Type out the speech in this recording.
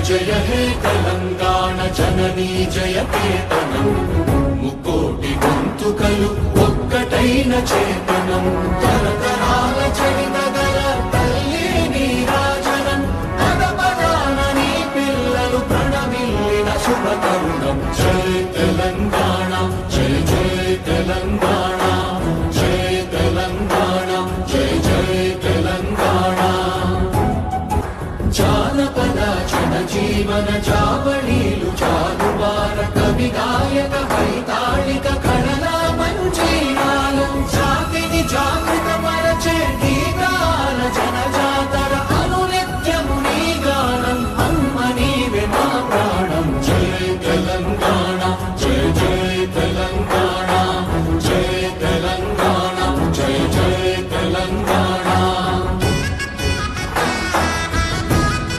జయ హే తెలంగాణ జననీ జయ కేతనం ముకోటి గొంతుకలు ఒక్కటైన చేతనం తరతరాల చరితగల తల్లి నీరాజనం పద పదాన నీ పిల్లలు ప్రణమిల్లిన శుభ తరుణం జయ తెలంగాణ జయ జయ తెలంగాణ జయ తెలంగాణ జయ జయ తెలంగాణ జానపద జనజీవన జావళీలు జాలువార కవి గాయక వైతాళిక కళల మంజీరాలు జాతిని జాగృతి